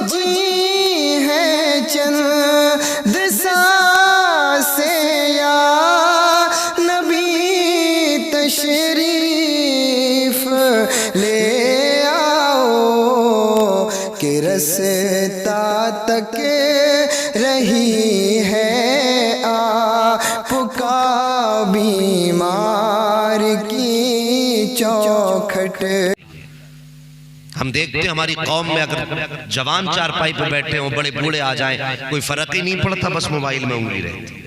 जी है चंद सांसें या नबी तशरीफ ले आओ कि रस्ता तक रही है आपका बीमार की चौखट। हम देखते हैं हमारी कौम में अगर जवान चारपाई पे बैठे हों, बड़े बूढ़े आ जाएं, कोई फर्क ही नहीं पड़ता, बस मोबाइल में उंगली रहती है।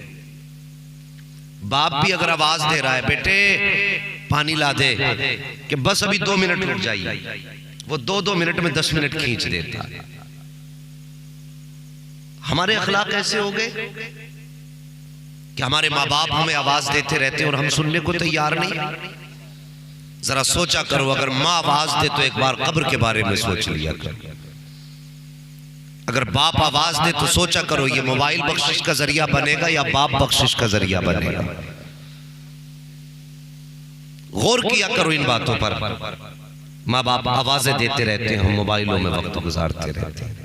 बाप भी अगर आवाज दे रहा है बेटे पानी ला दे, कि बस अभी 2 मिनट रुक जाइए, वो 2 मिनट में 10 मिनट खींच देता है। हमारे अखलाक ऐसे हो गए कि हमारे माँ बाप हमें आवाज देते रहते और हम सुनने को तैयार नहीं। जरा सोचा करो, अगर माँ आवाज दे तो एक बार कब्र के बारे में सोच लिया करो। अगर बाप आवाज दे तो सोचा करो ये मोबाइल बख्शिश का जरिया बनेगा या बाप बख्शिश का जरिया बनेगा। गौर किया करो इन बातों पर। माँ बाप आवाजें देते रहते हैं, हम मोबाइलों में वक्त गुजारते रहते हैं।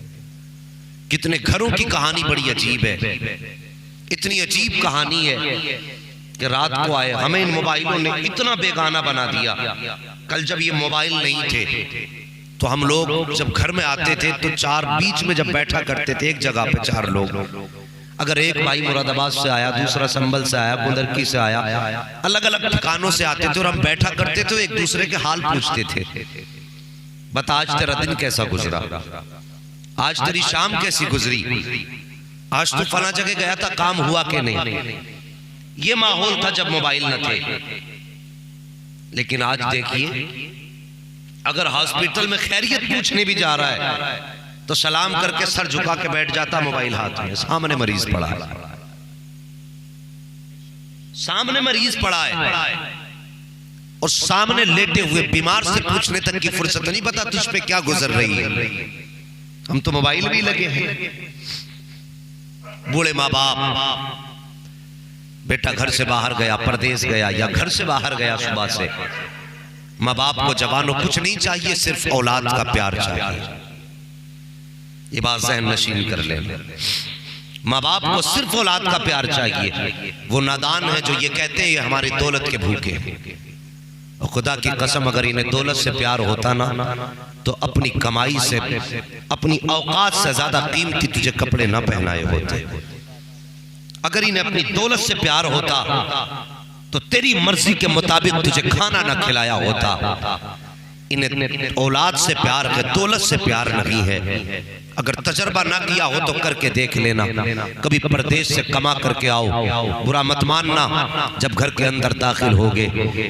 कितने घरों की कहानी बड़ी अजीब है। इतनी अजीब कहानी है कि रात को आए, हमें इन मोबाइलों ने इतना बेगाना बना दिया। कल जब ये मोबाइल नहीं थे तो हम लोग जब घर में आते थे तो 4 बीच में जब बैठा करते थे, एक जगह पे 4 लोग, अगर एक भाई मुरादाबाद से आया, दूसरा संभल से आया, कुंदरकी से आया, अलग अलग ठिकानों से आते थे और हम बैठा करते थे, एक दूसरे के हाल पूछते थे। बता आज तेरा दिन कैसा गुजरा, आज तेरी शाम कैसी गुजरी, आज तू फला जगह गया था, काम हुआ कि नहीं। ये माहौल था जब मोबाइल न थे। लेकिन आज देखिए, अगर हॉस्पिटल में खैरियत पूछने भी जा रहा है तो सलाम करके सर झुका के बैठ जाता, मोबाइल हाथ में, सामने मरीज पड़ा है, सामने मरीज पड़ा है और सामने लेटे हुए बीमार से पूछने तक की फुर्सत नहीं, पता तुझ पे क्या गुजर रही है। हम तो मोबाइल भी लगे हैं। बूढ़े माँ बाप, बेटा घर से बाहर गया, परदेश गया या घर से बाहर गया सुबह से, माँ बाप को जवानों कुछ नहीं चाहिए, सिर्फ औलाद का प्यार चाहिए। ये बात ज़हन नशीन कर ले। माँ बाप को सिर्फ औलाद का प्यार चाहिए। वो नादान है जो ये कहते हैं ये हमारी दौलत के भूखे हैं। और खुदा की कसम अगर इन्हें दौलत से प्यार होता ना तो अपनी कमाई से, अपनी औकात से ज्यादा कीमती तुझे कपड़े ना पहनाए होते। अगर इन्हें अपनी दौलत से प्यार होता तो तेरी मर्जी के मुताबिक तुझे खाना ना खिलाया होता। इन्हें औलाद से प्यार है, दौलत से प्यार नहीं है। अगर तजर्बा ना किया हो तो करके देख लेना। कभी परदेश से कमा करके आओ, बुरा मत मानना, जब घर के अंदर दाखिल होगे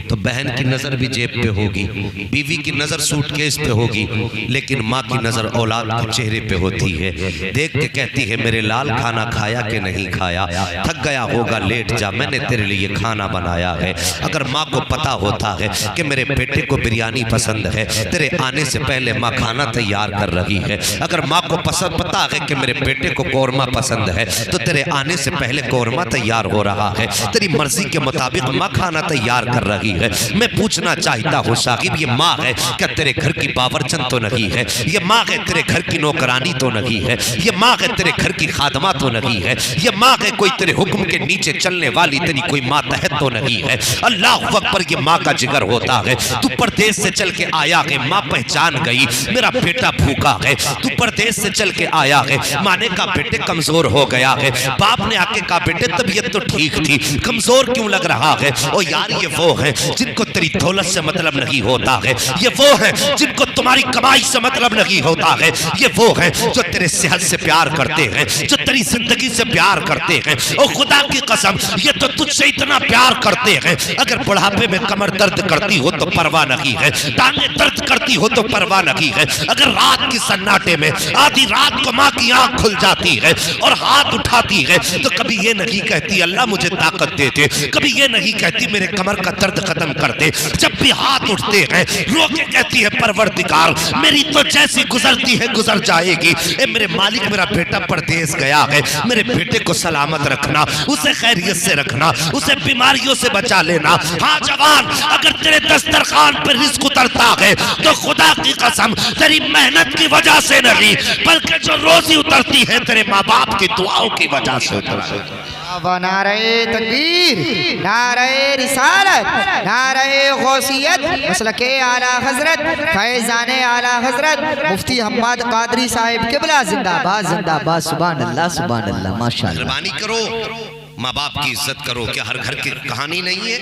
तो बहन की नजर भी जेब पे होगी, बीवी की नजर सूटकेस पे होगी, लेकिन माँ की नजर औलाद के चेहरे पे होती है। देख के कहती है मेरे लाल खाना खाया कि नहीं खाया, थक गया होगा लेट जा, मैंने तेरे लिए खाना बनाया है। अगर माँ को पता होता है कि मेरे बेटे को बिरयानी पसंद है, तेरे आने से पहले माँ खाना तैयार कर रही है। अगर माँ को पता है कि मेरे बेटे को कौरमा पसंद है तो तेरे आने से पहले कौरमा तैयार हो रहा है। तेरी मर्जी के मुताबिक माँ खाना तैयार कर रही है। मैं पूछना चाहता हूँ साकिब, ये माँ है क्या तेरे घर की बावर्चन तो नहीं है? ये माँ है तेरे घर की नौकरानी तो नहीं है? ये माँ है तेरे घर की खादमा तो नहीं है? ये माँ है कोई तेरे हुक्म के नीचे चलने वाली तेरी कोई मातहत तो नहीं है? अल्लाह अकबर, ये माँ का जिगर होता है। तू परदेश से चल के आया है, माँ पहचान गई मेरा बेटा भूखा है। तू परदेश से चल के आया है, माँ ने कहा बेटे कमजोर हो गया है। बाप ने आके कहा बेटे तबीयत तो ठीक थी, कमजोर क्यों लग रहा है? ओ यार, ये वो है जिनको तेरी दौलत से मतलब नहीं होता है। ये वो है जिनको तुम्हारी कमाई से मतलब नहीं होता है। ये वो है जो तेरे सेहत से प्यार करते हैं, जो तेरी जिंदगी से प्यार करते हैं। ओ खुदा की कसम, ये तो तुझसे इतना प्यार करते हैं, अगर बुढ़ापे में कमर दर्द करती हो तो परवाह नहीं है, टांगे दर्द करती हो तो परवाह नहीं है। अगर रात की सन्नाटे में आधी रात को माँ की आंख खुल जाती है और हाथ उठाती है तो कभी ये नहीं कहती अल्लाह मुझे ताकत दे दे, कभी ये नहीं कहती मेरे कमर का दर्द खत्म कर दे। जब भी हाथ उठते हैं रो के कहती है परवरदिगार मेरी तो जैसी गुजरती है गुजर जाएगी। ए मेरे मालिक, मेरा बेटा परदेश गया है, मेरे बेटे को सलामत रखना, उसे खैरियत से रखना, उसे बीमारियों से बचा लेना। हाँ जवान, अगर तेरे दस्तरखान पर रिस्क उतरता है तो खुदा की कसम तेरी मेहनत की वजह से नहीं, बल्कि जो रोजी उतरती है तेरे माँ बाप की दुआओं की वजह से उतरती है। नारे तकबीर, नारे रिसालत, नारे गौसियत, मसलके आला हजरत, फैजाने आला हजरत मुफ्ती हम्मद कादरी साहिब किबला जिंदाबाद जिंदाबाद। सुभान अल्लाह सुभान अल्लाह, माशाअल्लाह। मेहरबानी करो, माँ बाप की इज्जत करो। क्या हर घर की कहानी नहीं है?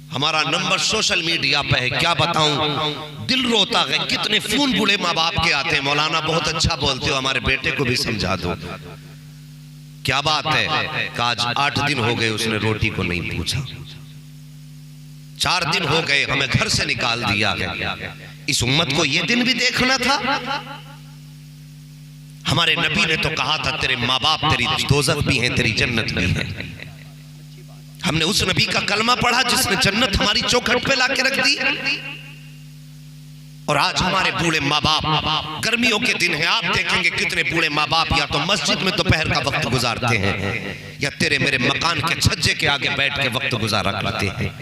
हमारा नंबर सोशल मीडिया पे है, क्या बताऊं, दिल रोता है। कितने फोन बूढ़े माँ बाप के आते हैं, मौलाना बहुत अच्छा बोलते हो, हमारे बेटे को भी समझा दो। क्या बात है, आज 8 दिन हो गए उसने रोटी को नहीं पूछा, 4 दिन हो गए हमें घर से निकाल दिया है। इस उम्मत को यह दिन भी देखना था। हमारे नबी ने तो कहा था तेरे माँ बाप तेरी दोज़ख भी हैं, तेरी जन्नत भी है। हमने उस नबी का कलमा पढ़ा जिसने जन्नत हमारी चौखट पे लाके रख दी। और आज हमारे बूढ़े माँ बाप, गर्मियों के दिन है, आप देखेंगे कितने बूढ़े माँ बाप या तो मस्जिद में दोपहर का वक्त गुजारते हैं या तेरे मेरे मकान के छज्जे के आगे बैठ के वक्त गुजारा करते हैं,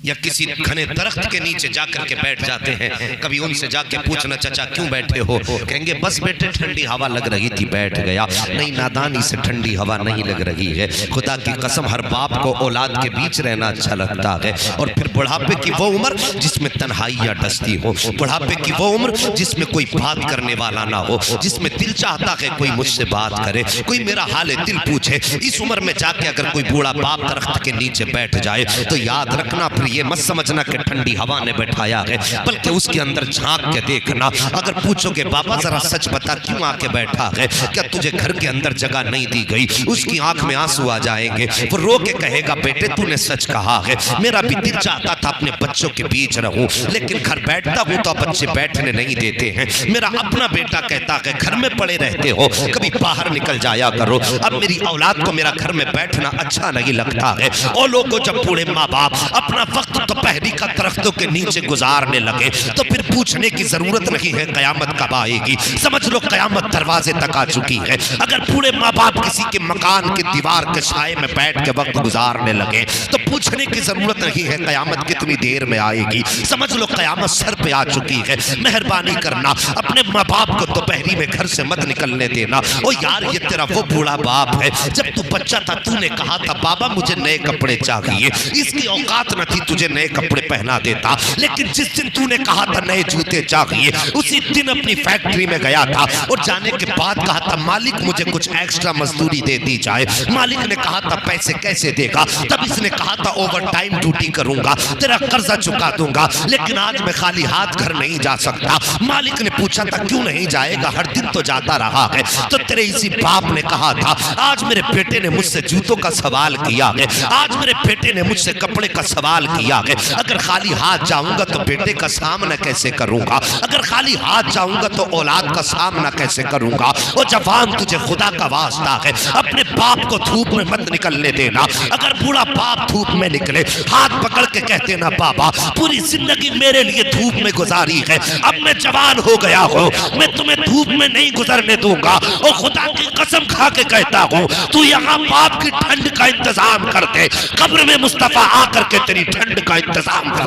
या किसी घने दरख्त के नीचे जाकर के बैठ जाते हैं। कभी उनसे जाके पूछना चाचा क्यों बैठे हो, कहेंगे बस बेटे ठंडी हवा लग रही थी बैठ गया। नहीं, नादानी से ठंडी हवा नहीं लग रही है। खुदा की कसम हर बाप को औलाद के बीच रहना अच्छा लगता है। और फिर बुढ़ापे की वो उम्र जिसमें तन्हाइयाँ डसती हो, बुढ़ापे की वो उम्र जिसमें कोई बात करने वाला ना हो, जिसमें दिल चाहता है कोई मुझसे बात करे, कोई मेरा हाल दिल पूछे। इस उम्र में जाके अगर कोई बूढ़ा बाप दरख्त के नीचे बैठ जाए तो याद रखना, फिर ये मत समझना कि ठंडी हवा ने बैठाया है, बल्कि उसके अंदर झांक के देखना। अगर पूछोगे बाबा जरा सच बता क्यों आके बैठा है, क्या तुझे घर के अंदर जगह नहीं दी गई, उसकी आंख में आंसू आ जाएंगे। वो रो के कहेगा बेटे तूने सच कहा है, मेरा भी दिल चाहता था अपने बच्चों के बीच रहूं, लेकिन घर बैठता हूं तो बच्चे बैठने नहीं देते हैं। मेरा अपना बेटा कहता है घर में पड़े रहते हो, कभी बाहर निकल जाया करो। अब मेरी औलाद को मेरा घर में बैठना अच्छा नहीं लगता है। और लोगों जब बूढ़े माँ बाप अपना वक्त दोपहरी का दरख्तों के नीचे गुजारने लगे तो फिर पूछने की जरूरत नहीं है कयामत कब आएगी। समझ लो कयामत दरवाजे तक आ चुकी है। अगर बूढ़े माँ बाप किसी के मकान की दीवार के साए में बैठ के वक्त गुजारने लगे तो पूछने की जरूरत नहीं है कयामत कितनी देर में आएगी। समझ लो कयामत सर पे आ चुकी है। मेहरबानी करना, अपने माँ बाप को दोपहरी में घर से मत निकलने देना। ओ यार ये तेरा वो बूढ़ा बाप है, जब तू बच्चा था तूने कहा था बाबा मुझे नए कपड़े चाहिए, इसकी औकात न थी तुझे नए कपड़े पहना देता, लेकिन जिस दिन तूने कहा था नए जूते चाहिए उसी दिन अपनी फैक्ट्री में गया था और जाने के बाद कहा था मालिक मुझे कुछ एक्स्ट्रा मजदूरी दे दी जाए। मालिक ने कहा था पैसे कैसे देगा, तब इसने कहा था ओवर टाइम ड्यूटी करूंगा, तेरा कर्जा चुका दूंगा, लेकिन आज मैं खाली हाथ घर नहीं जा सकता। मालिक ने पूछा था क्यों नहीं जाएगा, हर दिन तो जाता रहा है। तो तेरे इसी बाप ने कहा था आज मेरे बेटे ने मुझसे जूतों का सवाल किया है, आज मेरे बेटे ने मुझसे कपड़े का सवाल किया है। अगर खाली हाथ जाऊंगा तो बेटे का सामना कैसे करूंगा, अगर खाली हाथ जाऊंगा तो औलाद का सामना कैसे करूंगा। और जवान तुझे खुदा का वास्ता है अपने बाप को धूप में मत निकलने देना। अगर बूढ़ा बाप धूप में निकले हाथ पकड़ के कहते ना बाबा पूरी जिंदगी मेरे लिए धूप में गुजारी है, अब मैं जवान हो गया हूँ, मैं तुम्हें धूप में नहीं गुजरने दूंगा। और खुदा की कसम खा के कहता हूँ तू यहाँ बाप की ठंड का इंतजाम कर दे, कब्र में मुस्तफा आकर के तेरी ठंड का इंतजाम कर।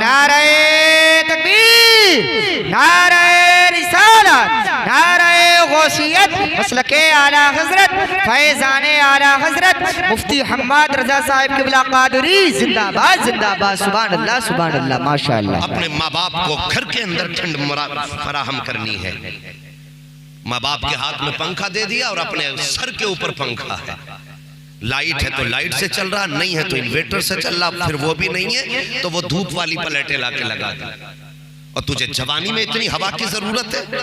नारे तकबीर, नारे रिसालत, नारे गौसियत, मसलके आला हजरत, फैजाने आला हजरत मुफ्ती हम्मद रजा साहिब किबला कादरी जिंदाबाद जिंदाबाद। सुभान अल्लाह सुभान अल्लाह, माशाअल्लाह। अपने माँ बाप को घर के अंदर ठंड फराहम करनी है। माँ बाप के हाथ में पंखा दे दिया और अपने सर के ऊपर पंखा है। लाइट है तो लाइट से चल रहा, नहीं है तो इन्वर्टर से चल रहा, फिर वो भी नहीं है तो वो धूप वाली प्लेटें लाके लगा दी। और तुझे जवानी में इतनी हवा की जरूरत है,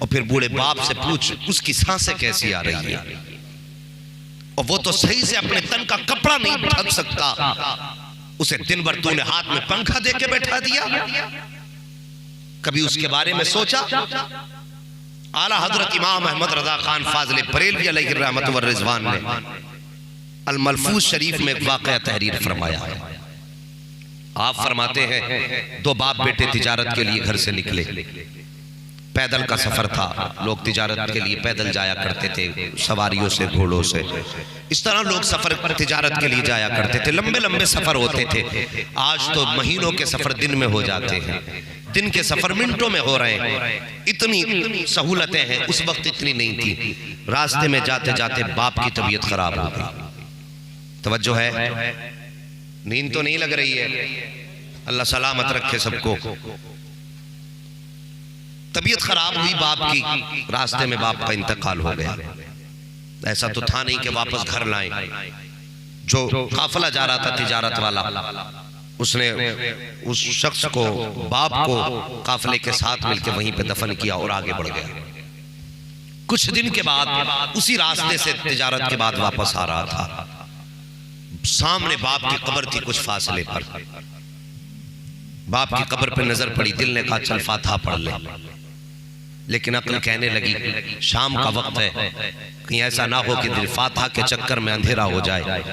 और फिर बूढ़े बाप से पूछ उसकी सांसें कैसी आ रही है, और वो तो सही से अपने तन का कपड़ा नहीं ढक सकता, उसे दिन भर तूने हाथ में पंखा दे के बैठा दिया। कभी उसके बारे में सोचा? आला हजरत इमाम अहमद रजा खान फाजले बरेलवी अलैहि रहमत व रिजवान ने अल मलफूज शरीफ में एक वाक़या तहरीर फरमाया है। आप फरमाते हैं दो बाप बेटे तिजारत के लिए घर से निकले, पैदल का सफर था, लोग तिजारत के लिए पैदल जाया करते थे, सवारियों से, घोड़ों से, इस तरह लोग सफर तिजारत के लिए जाया करते थे, लंबे लंबे सफर होते थे। आज तो महीनों के सफर दिन में हो जाते हैं। दिन के सफर मिनटों में हो रहे हैं। इतनी सहूलतें हैं, उस वक्त इतनी नहीं थी। रास्ते में जाते जाते बाप की तबीयत खराब हो गई। तवज्जो है, नींद तो नहीं लग रही है, अल्लाह सलामत रखे सबको। तबीयत खराब हुई बाप की, रास्ते में बाप का इंतकाल हो गया। ऐसा तो था नहीं कि वापस घर लाएं। जो काफिला जा रहा था तिजारत वाला, उसने उस शख्स को, बाप को काफिले के साथ मिलकर वहीं पे दफन किया और आगे बढ़ गया। कुछ दिन के बाद उसी रास्ते से तिजारत के बाद वापस आ रहा था। सामने बाप की कब्र थी कुछ फासले पर। बाप की कब्र पे नजर पड़ी, दिल ने कहा चल फातिहा पढ़ ले। लेकिन अक्ल कहने लगी शाम का वक्त है, कहीं ऐसा ना हो कि दिल फातिहा के चक्कर में अंधेरा हो जाए।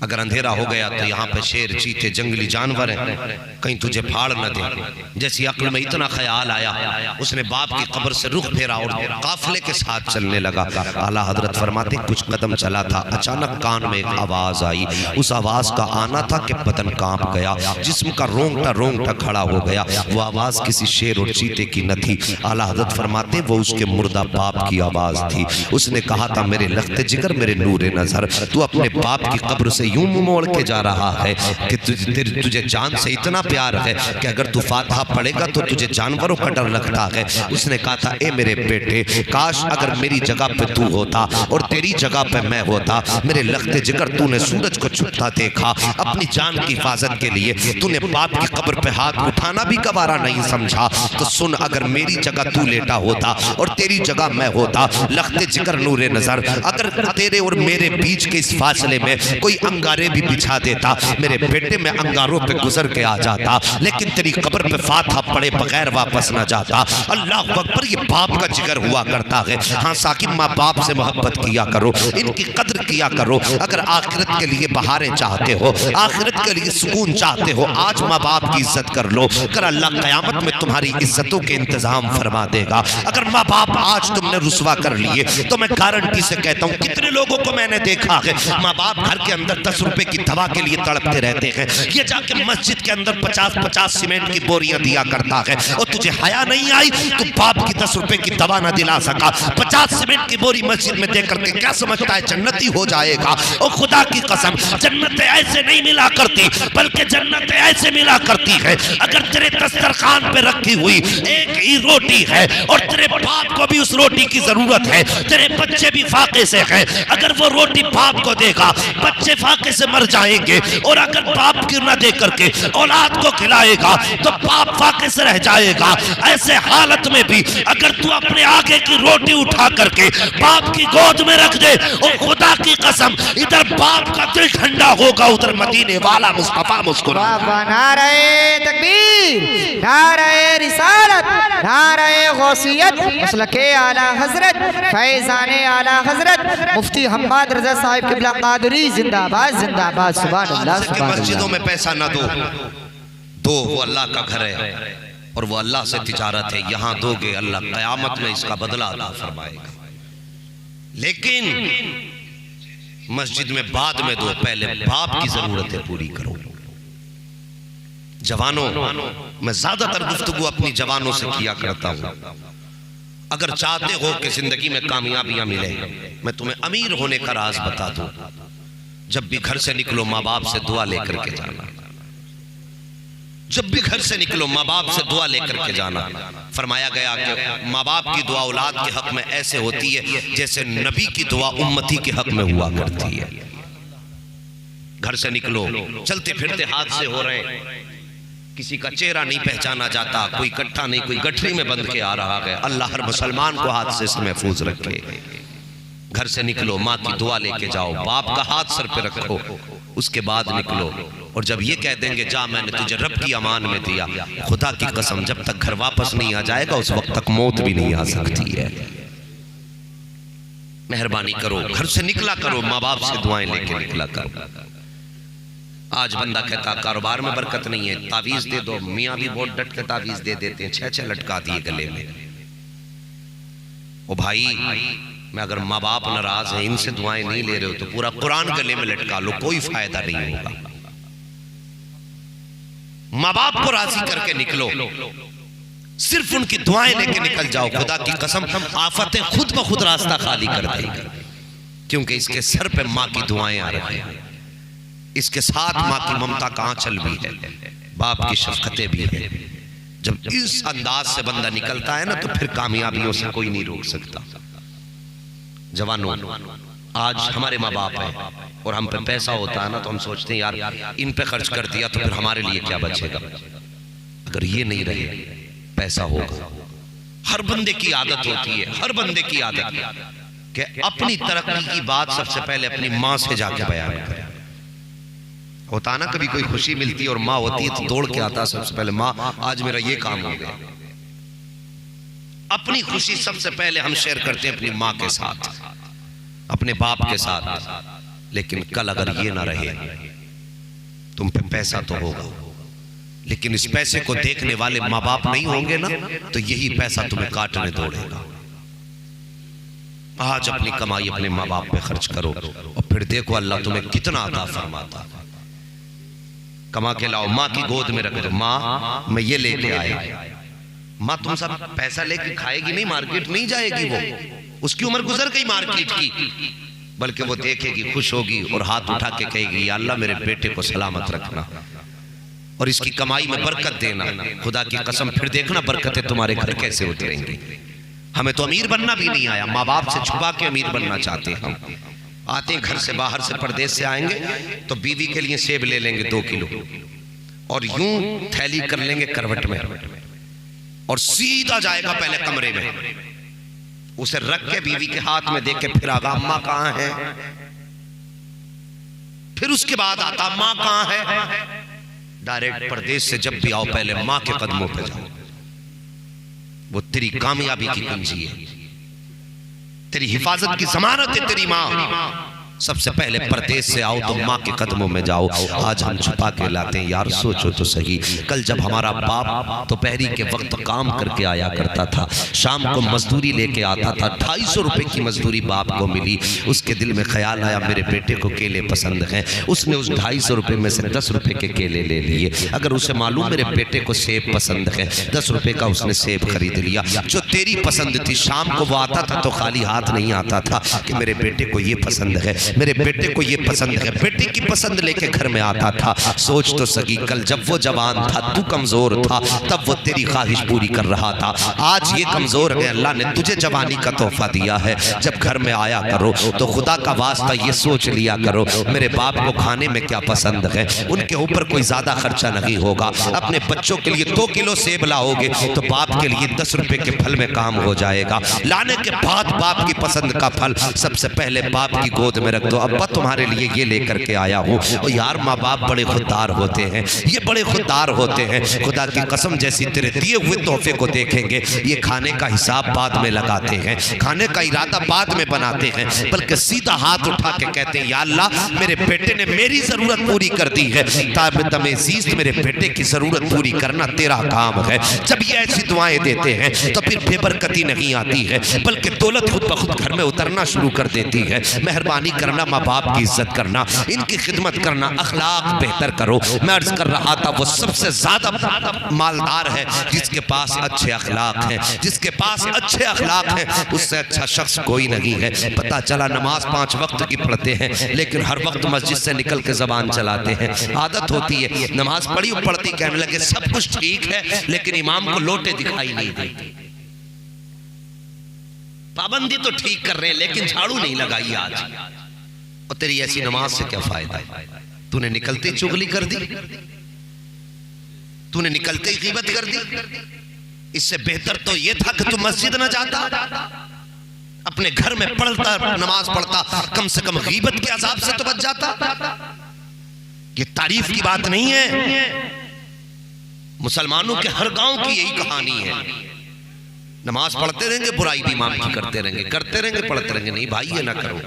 अगर अंधेरा हो गया तो यहाँ पे शेर, चीते, जंगली जानवर हैं, कहीं तुझे फाड़ न दे। जैसी अक्ल में इतना ख्याल आया, उसने बाप की कब्र से रुख फेरा और काफिले के साथ चलने लगा। आला हजरत फरमाते कुछ कदम चला था, अचानक कान में एक आवाज आई। उस आवाज का आना था कि बदन कांप गया, जिस्म का रोंगटा रोंगटा खड़ा हो गया। वो आवाज किसी शेर और चीते की न थी। आला हजरत फरमाते वो उसके मुर्दा बाप की आवाज थी। उसने कहा था मेरे लख्ते जिगर, मेरे नूरे नजर, तू अपने बाप की कब्र से यूं मुंह मोड़ के जा रहा है कि तुझे जान से इतना प्यार है कि अगर तू फातिहा पढ़ेगा तो तुझे जानवरों का डर लगता है। उसने कहा था ए मेरे बेटे, काश अगर मेरी जगह पे तू होता और तेरी जगह पे मैं होता। मेरे लख्ते जिगर, तूने सूरज को छुपता देखा, अपनी जान की हिफाजत के लिए तूने बाप की कब्र पे हाथ उठाना भी गवारा नहीं समझा। तो सुन, अगर मेरी जगह तू लेटा होता और तेरी जगह मैं होता, लख्ते जिगर नूरे नजर, अगर तेरे और मेरे बीच के इस फासले में कोई अंगारे भी बिछा देता, मेरे बेटे मैं अंगारों पे गुजर के आ जाता, लेकिन तेरी कब्र पे फातिहा पड़े बगैर वापस ना जाता। अल्लाह अकबर, ये बाप का जिगर हुआ करता है। हाँ साकिब, माँ बाप से मोहब्बत किया करो, इनकी कद्र किया करो। अगर आखिरत के लिए बहारें चाहते हो, आखिरत के लिए सुकून चाहते हो, आज माँ बाप की इज्जत कर लो, कर अल्लाह क़यामत में तुम्हारी इज्जतों के इंतजाम फरमा देगा। अगर माँ बाप आज तुमने रुसवा कर लिए तो मैं गारंटी से कहता हूँ, कितने लोगों को मैंने देखा है, माँ बाप घर के अंदर 10 रुपए की दवा के लिए तड़पते रहते हैं। ये जाके मस्जिद के अंदर 50-50 सीमेंट की बोरियां दिया करता है, और तुझे हया नहीं आई तो बाप की 10 रुपए की दवा ना दिला सका, 50 सीमेंट की बोरी मस्जिद में दे करके क्या समझता है जन्नती हो जाएगा? और खुदा की कसम, जन्नत ऐसे नहीं मिला करती, बल्कि जन्नत ऐसे मिला करती है अगर तेरे दस्तरखान पे रखी हुई एक ही रोटी है और तेरे बाप को भी उस रोटी की जरूरत है, तेरे बच्चे भी फाके से हैं, अगर वो रोटी बाप को देगा बच्चे फाके से मर जाएंगे, और अगर बाप की न दे करके औलाद को खिलाएगा तो बाप फाके से रह जाएगा। ऐसे हालत में भी अगर तू अपने आगे की रोटी उठा करके बाप की गोद में रख दे, और खुदा की कसम इधर बाप का दिल ठंडा होगा, उधर मदीने वाला मुस्तफा मुस्कुरा। नारे तकबीर, नारे रिसालत, नारे गौसियत, मसलके आला हजरत, फैज़ाने आला हजरत मुफ्ती हम्माद रज़ा साहिब क़िबला क़ादरी जिंदाबाद जिंदाबाद। सुभान अल्लाह, सुभान अल्लाह। मस्जिदों में पैसा ना दो, वो अल्लाह का घर है और वो अल्लाह से तिजारत है। यहाँ दोगे अल्लाह क़यामत में इसका बदला अता फरमाएगा। लेकिन मस्जिद में बाद में दो, पहले बाप की जरूरतें पूरी करो। जवानों, मैं ज्यादातर गुफ्तगू अपनी जवानों से किया करता हूं। अगर चाहते हो कि जिंदगी में कामयाबियां मिले, मैं तुम्हें अमीर होने का राज बता दूं। जब भी घर से निकलो माँ बाप से दुआ लेकर के जाना। जब भी घर से निकलो माँ बाप से दुआ लेकर के जाना। फरमाया गया कि माँ बाप की दुआ औलाद के हक में ऐसे होती है जैसे नबी की दुआ उम्मती के हक में हुआ करती है। घर से निकलो, चलते फिरते हादसे हो रहे हैं, किसी का चेहरा नहीं पहचाना जाता, कोई इकट्ठा नहीं, कोई गठरी में बंध के आ रहा है। अल्लाह हर मुसलमान को हादसे से महफूज रखे। घर से निकलो, माँ की दुआ लेके जाओ, बाप का हाथ सर पे रखो, उसके बाद निकलो। और जब ये कह देंगे जा मैंने तुझे रब की अमान में दिया, खुदा की कसम जब तक घर वापस नहीं आ जाएगा उस वक्त तक मौत भी नहीं आ सकती है। मेहरबानी करो, घर से निकला करो, माँ बाप से दुआएं लेके निकला करो। आज बंदा कहता कारोबार में बरकत नहीं है, तावीज दे दो। मियाँ भी बहुत डट के तावीज दे देते हैं, 6-6 लटका दिए गले में। ओ भाई, मैं अगर माँ बाप नाराज है, इनसे दुआएं नहीं ले रहे हो तो पूरा कुरान गले में लटका लो, कोई फायदा नहीं होगा। माँ बाप को राजी करके निकलो, सिर्फ उनकी दुआएं लेके निकल जाओ। खुदा की कसम आफतें खुद ब खुद रास्ता खाली कर देंगी, क्योंकि इसके सर पे माँ की दुआएं आ रही हैं, इसके साथ माँ की ममता का आंचल भी है, बाप की शफकतें भी है। जब इस अंदाज से बंदा निकलता है ना, तो फिर कामयाबियों से कोई नहीं रोक सकता। जवानों, आज हमारे माँ बाप हैं और हम पे पैसा होता है ना, तो हम सोचते हैं यार इन पे खर्च कर दिया तो फिर हमारे लिए क्या बचेगा। अगर ये नहीं रहे, पैसा होगा। हर बंदे की आदत होती है, हर बंदे की आदत कि अपनी तरक्की की बात सबसे पहले अपनी माँ से जाके बयान करे। होता ना, कभी कोई खुशी मिलती है और माँ होती है तो दौड़ के आता सबसे पहले, माँ आज मेरा ये काम हो गया। अपनी खुशी सबसे पहले हम शेयर करते हैं अपनी माँ के साथ, अपने बाप के साथ। लेकिन कल अगर ये ना रहे, तुम पे पैसा तो होगा, लेकिन इस पैसे को देखने वाले माँ बाप नहीं होंगे ना, तो यही पैसा तुम्हें काटने दौड़ेगा। आज अपनी कमाई अपने माँ बाप पे खर्च करो और फिर देखो अल्लाह तुम्हें कितना अता फरमाता। कमा के लाओ, माँ की गोद में रख दो, माँ मैं ये लेके आया। माँ तुम सब पैसा लेके खाएगी नहीं, मार्केट नहीं जाएगी, वो उसकी उम्र गुजर गई मार्केट की, बल्कि वो देखेगी, खुश होगी और हाथ उठा के कहेगी या अल्लाह मेरे बेटे को सलामत रखना और इसकी कमाई में बरकत देना। खुदा की कसम फिर देखना बरकतें तुम्हारे घर कैसे उतरेंगी। हमें तो अमीर बनना भी नहीं आया, माँ बाप से छुपा के अमीर बनना चाहते हैं हम। आते हैं घर से, बाहर से, परदेश से आएंगे तो बीवी के लिए सेब ले लेंगे 2 किलो और यूं थैली कर लेंगे करवट में और सीधा जाएगा पहले कमरे में, उसे रख के बीवी के हाथ में देख के फिर आगा अम्मा कहां है, फिर उसके बाद आता माँ कहां है। डायरेक्ट परदेश से जब भी आओ पहले माँ के कदमों पे जाओ, वो तेरी कामयाबी की कुंजी है, तेरी हिफाजत की जमानत है तेरी माँ। सबसे पहले परदेश से आओ तो माँ के कदमों में जाओ। आज हम छुपा के लाते हैं यार, सोचो तो सही, कल जब हमारा बाप दोपहरी के वक्त काम करके आया करता था, शाम को मजदूरी लेके आता था, 250 रुपए की मजदूरी बाप को मिली, उसके दिल में ख्याल आया मेरे बेटे को केले पसंद हैं, उसने उस 250 रुपए में से 10 रुपए के केले ले लिए। अगर उसे मालूम मेरे बेटे को सेब पसंद है, 10 रुपए का उसने सेब खरीद लिया। जो तेरी पसंद थी, शाम को वो आता था तो खाली हाथ नहीं आता था कि मेरे बेटे को ये पसंद है, मेरे बेटे को ये पसंद है, बेटे की पसंद लेके घर में आता था। सोच तो सकी, कल जब वो जवान था, तू कमजोर था, तब वो तेरी ख्वाहिश पूरी कर रहा था। आज ये कमजोर है, अल्लाह ने तुझे जवानी का तोहफा दिया है। जब घर में आया करो तो खुदा का वास्ता ये सोच लिया करो मेरे बाप को खाने में क्या पसंद है, उनके ऊपर कोई ज्यादा खर्चा नहीं होगा। अपने बच्चों के लिए 2 किलो सेब लाओगे तो बाप के लिए 10 रुपए के फल में काम हो जाएगा। लाने के बाद बाप की पसंद का फल सबसे पहले बाप की गोद में रख दो, अब्बा तुम्हारे लिए ये लेकर के आया हूँ। और यार माँ बाप बड़े खुददार होते हैं, ये बड़े खुददार होते हैं। खुदा की कसम जैसी तेरे दिए हुए तोहफे को देखेंगे, ये खाने का हिसाब बाद में लगाते हैं, खाने का इरादा बाद में बनाते हैं, बल्कि सीधा हाथ उठा के कहते हैं या अल्लाह मेरे बेटे ने मेरी जरूरत पूरी कर दी है, तमेजीज मेरे बेटे की जरूरत पूरी करना तेरा काम है। जब ये ऐसी दुआएं देते हैं तो फिर बेबरकती नहीं आती है, बल्कि दौलत खुद ब खुद घर में उतरना शुरू कर देती है। मेहरबानी करना, माँ बाप की इज्जत करना, इनकी खिदमत करना, अखलाक बेहतर करो। मैं अर्ज कर रहा था वो सबसे ज्यादा मालदार है जिसके पास अच्छे अखलाक हैं, जिसके पास अच्छे अखलाक हैं, उससे अच्छा शख्स कोई नहीं है। पता चला नमाज 5 वक्त की पढ़ते हैं, लेकिन हर वक्त मस्जिद से निकल के जबान चलाते हैं। आदत होती है, नमाज पढ़ी पढ़ती कहने लगे सब कुछ ठीक है, लेकिन इमाम को लोटे दिखाई नहीं देती। पाबंदी तो ठीक कर रहे हैं, लेकिन झाड़ू नहीं लगाई आज। और तेरी ऐसी नमाज से क्या फायदा है? तूने निकलते ही चुगली कर दी, तूने निकलते ही गीबत कर दी। इससे बेहतर तो यह था कि तू मस्जिद न जाता, अपने घर में पढ़ता, नमाज पढ़ता, कम से कम गीबत के अजाब से तो बच जाता। ये तारीफ की बात नहीं है, मुसलमानों के हर गांव की यही कहानी है। नमाज पढ़ते रहेंगे, बुराई भी इमाम की करते रहेंगे, करते रहेंगे, पढ़ते रहेंगे। नहीं भाई ये ना करो,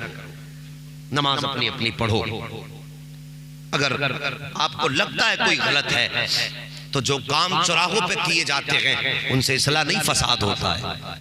नमाज अपनी अपनी पढ़ो। अगर आपको लगता है कोई गलत है तो जो काम चौराहों पे किए जाते हैं उनसे इस्लाह नहीं, फसाद होता है।